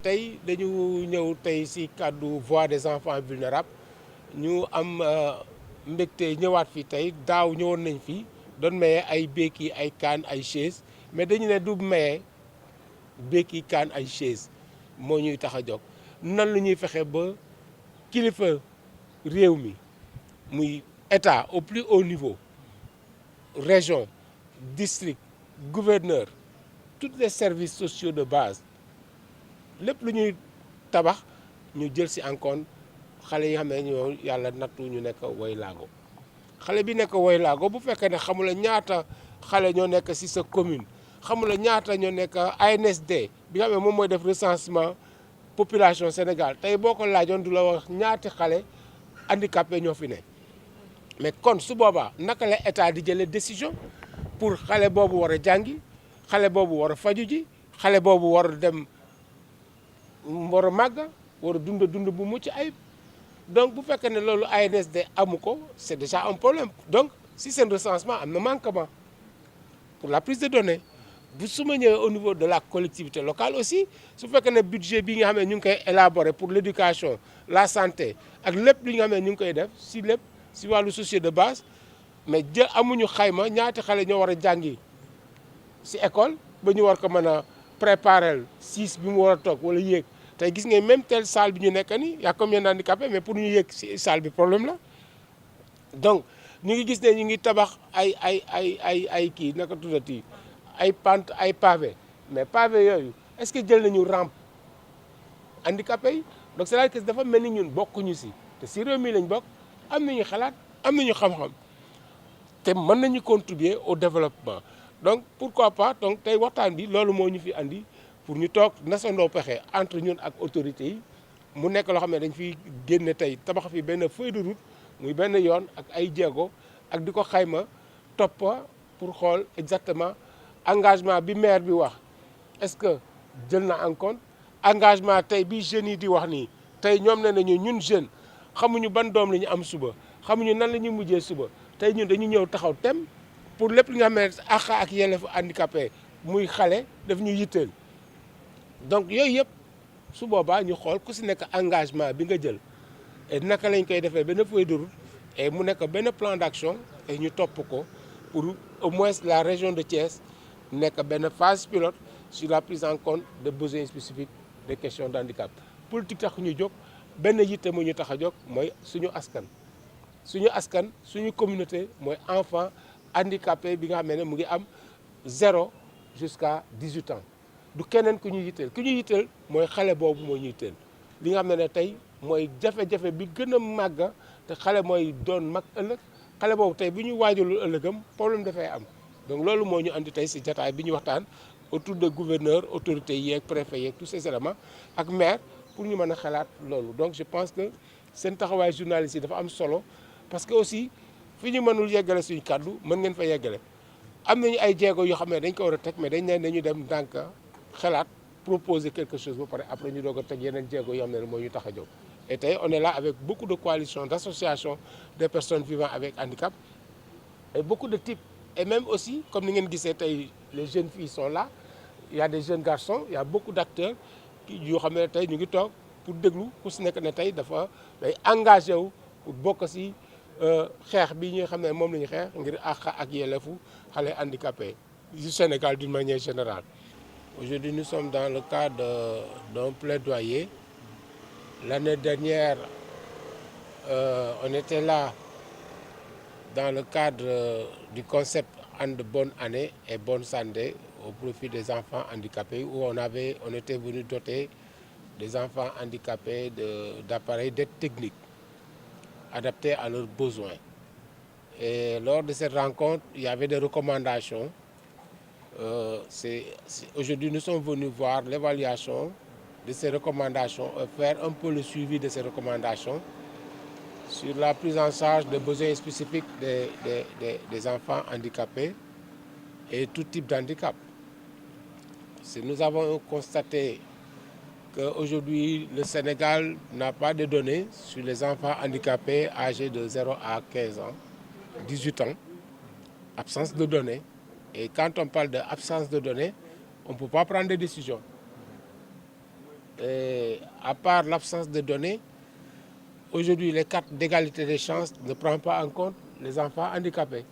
tey dañu ñëw tey ci kàddu voix des enfants vulnérables ñu am mbégte ñëwaat fi tey daaw ñëwoon nañ fi doon maye ay béquilles ay kaan ay chaises mais dañu ne du maye béquilles kaan ay chaises moo ñuy tax a jóg nan la ñuy fexe ba kilifa réew mi muy état au plus haut niveau région district gouverneur tous les services sociaux de base lépp lu ñuy tabax ñu jël ci en compte xale yi xam ne ñoo yàlla nattu ñu nekk woy laago xale bi nekk woy laago bu fekkee ne xamula ñaata xale ñoo nekk ci sa commune xamula ñaata ñoo nekk ANSD bi nga xam ne moom mooy def recensement population Sénégal tey boo ko laajoon du la wax ñaati xale handicapé ñoo fi ne mais kon su boobaa naka la état di jëlee décision pour xale boobu war a jàngi xale boobu war a faju ji xale boobu war a dem war a màgg war a dund bu mucc ayib donc bu fekkee ne loolu ANSD amu ko c'est déjà un problème donc si seen recensement am na manquement pour la prise de données bu su ma ñëwee au niveau de la collectivité locale aussi su fekkee ne budget bi nga xam ne ñu ngi koy élaborer pour l'éducation la santé ak lépp li nga xam ne ñu ngi koy def si lépp si wàllu société de base mais amuñu xayma ñaati xale ñoo war a jàngi si école ba ñu war ko mën a préparer siis bi mu war a toog wala yéeg tey gis nga même telle salle bi ñu nekk ni y a combien d'handicapés mais pour ñu yéeg si salle bi problème la donc ñu ngi gis ne ñu ngi tabax ay kii naka tuddati ay pente ay pavé mais pavé yooyu est-ce que jël nañu rampe handicapés yi donc c'est-à-dire que dafa mel ni ñun bokkuñu si te si réew mi lañ bokk am nañu xalaat am nañu xam-xam te mën nañu contribuer au développement donc pourquoi pas donc tey waxtaan bi loolu moo ñu fi andi pour ñu toog nasandoo pexe entre ñun ak autorités yi mu nekk loo xam ne dañ fiy génne tey tabax fi benn feuille de route muy benn yoon ak ay jéego ak di ko xayma toppa pour xool exactement engagement bi maire bi wax est-ce que jël na en compte engagement tey bi jeunes yi di wax nii tey ñoom ne nañu ñun jeune xamuñu ban doom la ñu am suba xamuñu nan la ñuy mujjee suba tey ñun dañu ñëw taxaw tem pour lépp li nga xam ne àq ak yelleefu handicapé muy xale daf ñu yitteel donc yooyu yëpp su boobaa ñu xool ku si nekk engagement bi nga jël et naka lañ koy defee benn feuille de route et mu nekk benn plan d'action et ñu topp ko pour au moins la région de Thiès nekk benn phase pilote sur la prise en compte des besoins spécifiques des questions d'handicap politique tax ñu jóg benn yitte mu ñu tax a jóg mooy suñu askan suñu communauté mooy enfant handicapé bi nga xam ne mu ngi am 0 jusqu'à 18 ans du keneen ku ñu yitteel mooy xale boobu moo ñu yitteel li nga xam ne tey mooy jafe-jafe bi gën a màgg te xale mooy doon mag ëllëg xale boobu tey bu ñu waajalul ëllëgam problème dafay am donc loolu moo ñu andi tey si jataay bi ñu waxtaan autour de gouverneur autorités yeeg préfet yeeg tous ces éléments ak maire pour ñu mën a xalaat loolu donc je pense que seen taxawaay journaliste yi dafa am solo parce que aussi fi ñu mënul yeggale suñu kàddu mën ngeen fa yeggale am nañu ay jéego yoo xam ne dañ ko war a teg mais dañ ne dañu dem ndànk xalaat proposer quelque chose ba pare après ñu doog a teg yeneen jéego yoo xam ne moo ñu tax a jóg et tey on est là avec beaucoup de coalitions d'associations des personnes vivant avec handicap et beaucoup de types et même aussi comme ni ngeen gisee tey les jeunes filles sont là il y a des jeunes garçons il y a beaucoup d'acteurs yoo xam ne tey ñu ngi toog pour déglu ku si nekk ne tey dafa day engagé wu pour bokk si xeex bi ñi nga xam ne moom la ñu xeex ngir àq ak yelleefu xale handicapés du Sénégal d'une manière générale. Aujourd'hui, nous sommes dans le cadre d'un plaidoyer. L'année dernière, on était là dans le cadre du concept de bonne année et bonne santé au profit des enfants handicapés où on était venu doter des enfants handicapés d'appareils d'aide technique adaptés à leurs besoins. Et lors de cette rencontre, il y avait des recommandations. Aujourd'hui, nous sommes venus voir l'évaluation de ces recommandations, faire un peu le suivi de ces recommandations sur la prise en charge des besoins spécifiques des enfants handicapés et tout type d'handicap. Nous avons constaté qu'aujourd'hui, le Sénégal n'a pas de données sur les enfants handicapés âgés de 0 à 15 ans, 18 ans, absence de données. Et quand on parle d'absence de données, on ne peut pas prendre des décisions. Et à part l'absence de données, aujourd'hui, les cartes d'égalité des chances ne prennent pas en compte les enfants handicapés.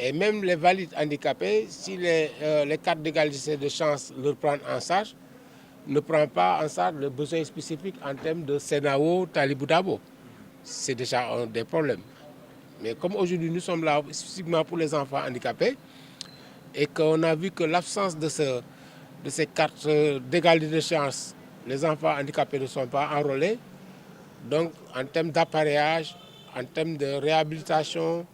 Et même les valides handicapés, si les cartes d'égalité des chances leur prennent en charge, ne prend pas en charge les besoins spécifiques en termes de CENAO, Talibou Dabo. C'est déjà un des problèmes. Mais comme aujourd'hui nous sommes là spécifiquement pour les enfants handicapés et qu'on a vu que l'absence de ces cartes d'égalité de chance, les enfants handicapés ne sont pas enrôlés. Donc en termes d'appareillage, en termes de réhabilitation,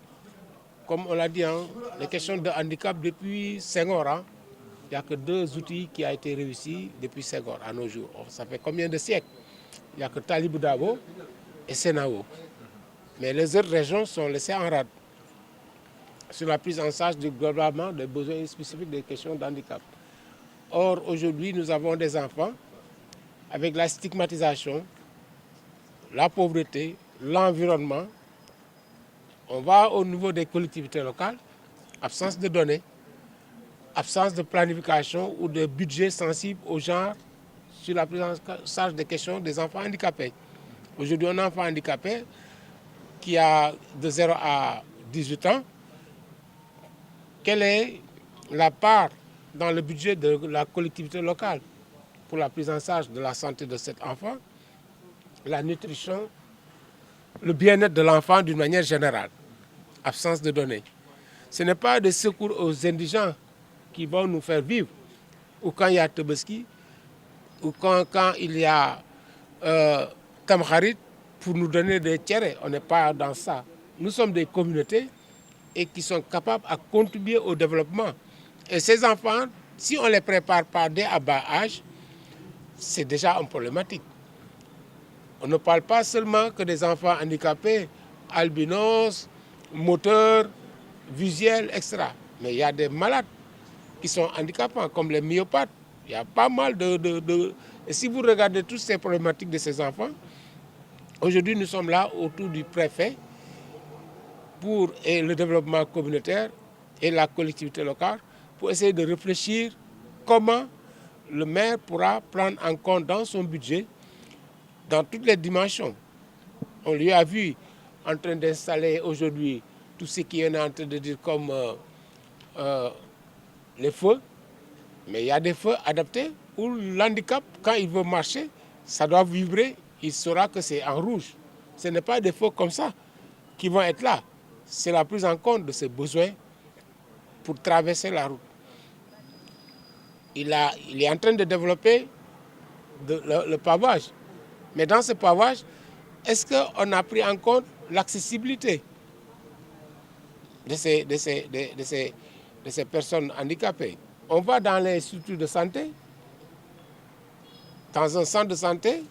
comme on l'a dit, hein, les questions de handicap depuis Senghor, hein, il n'y a que 2 outils qui ont été réussis depuis Senghor à nos jours. Ça fait combien de siècles? Il n'y a que Talibou Dabo et CENAO. Mais les autres régions sont laissées en rade sur la prise en charge du globalement des besoins spécifiques des questions d'handicap. Or, aujourd'hui, nous avons des enfants avec la stigmatisation, la pauvreté, l'environnement. On va au niveau des collectivités locales, absence de données, absence de planification ou de budget sensible au genre sur la prise en charge des questions des enfants handicapés. Aujourd'hui, un enfant handicapé qui a de 0 à 18 ans, quelle est la part dans le budget de la collectivité locale pour la prise en charge de la santé de cet enfant, la nutrition, le bien-être de l'enfant d'une manière générale? Absence de données. Ce n'est pas des secours aux indigents qui vont nous faire vivre, ou quand il y a Tabaski, ou quand il y a Tamkharit, pour nous donner des tiers. On n'est pas dans ça. Nous sommes des communautés et qui sont capables de contribuer au développement. Et ces enfants, si on ne les prépare pas dès à bas âge, c'est déjà un problématique. On ne parle pas seulement que des enfants handicapés, albinos, moteurs, visuels, etc. Mais il y a des malades qui sont handicapants, comme les myopathes. Il y a pas mal de... Et si vous regardez toutes ces problématiques de ces enfants, aujourd'hui nous sommes là autour du préfet pour le développement communautaire et la collectivité locale pour essayer de réfléchir comment le maire pourra prendre en compte dans son budget, dans toutes les dimensions. On lui a vu en train d'installer aujourd'hui tout ce qui est en train de dire comme les feux, mais il y a des feux adaptés où l'handicap, quand il veut marcher, ça doit vibrer, il saura que c'est en rouge. Ce n'est pas des feux comme ça qui vont être là. C'est la prise en compte de ses besoins pour traverser la route. Il est en train de développer le pavage. Mais dans ce pavage, est-ce qu'on a pris en compte l'accessibilité de ces personnes handicapées? On va dans les structures de santé, dans un centre de santé,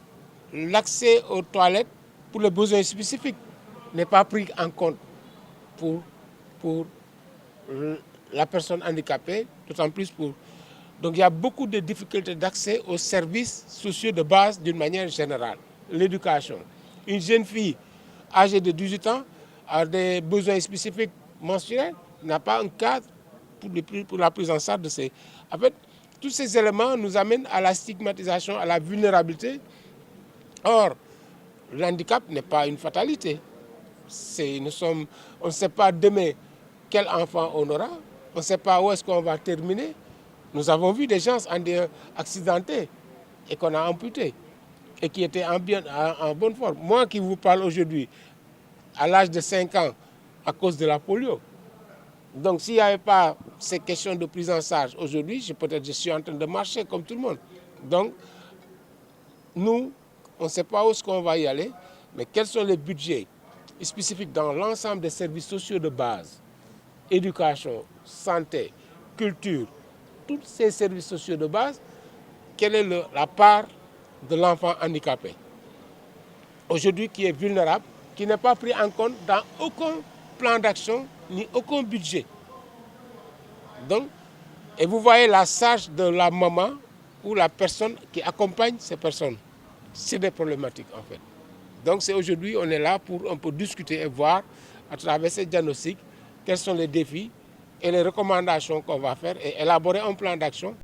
l'accès aux toilettes pour les besoins spécifiques n'est pas pris en compte pour la personne handicapée, d'autant plus pour... Donc il y a beaucoup de difficultés d'accès aux services sociaux de base d'une manière générale. L'éducation. Une jeune fille âgée de 18 ans a des besoins spécifiques menstruels, n'a pas un cadre pour la prise en charge de ces... En fait, tous ces éléments nous amènent à la stigmatisation, à la vulnérabilité. Or, le handicap n'est pas une fatalité. On ne sait pas demain quel enfant on aura, on ne sait pas où est-ce qu'on va terminer. Nous avons vu des gens accidentés et qu'on a amputés et qui étaient en bonne forme. Moi qui vous parle aujourd'hui, à l'âge de 5 ans, à cause de la polio. Donc s'il n'y avait pas ces questions de prise en charge aujourd'hui, peut-être je suis en train de marcher comme tout le monde. Donc nous, on ne sait pas où est-ce qu'on va y aller, mais quels sont les budgets spécifiques dans l'ensemble des services sociaux de base, éducation, santé, culture, tous ces services sociaux de base, quelle est la part de l'enfant handicapé aujourd'hui qui est vulnérable, qui n'est pas pris en compte dans aucun plan d'action ni aucun budget. Donc, et vous voyez la charge de la maman ou la personne qui accompagne ces personnes. C'est des problématiques en fait. Donc c'est aujourd'hui, on est là pour un peu discuter et voir à travers ces diagnostics quels sont les défis et les recommandations qu'on va faire et élaborer un plan d'action.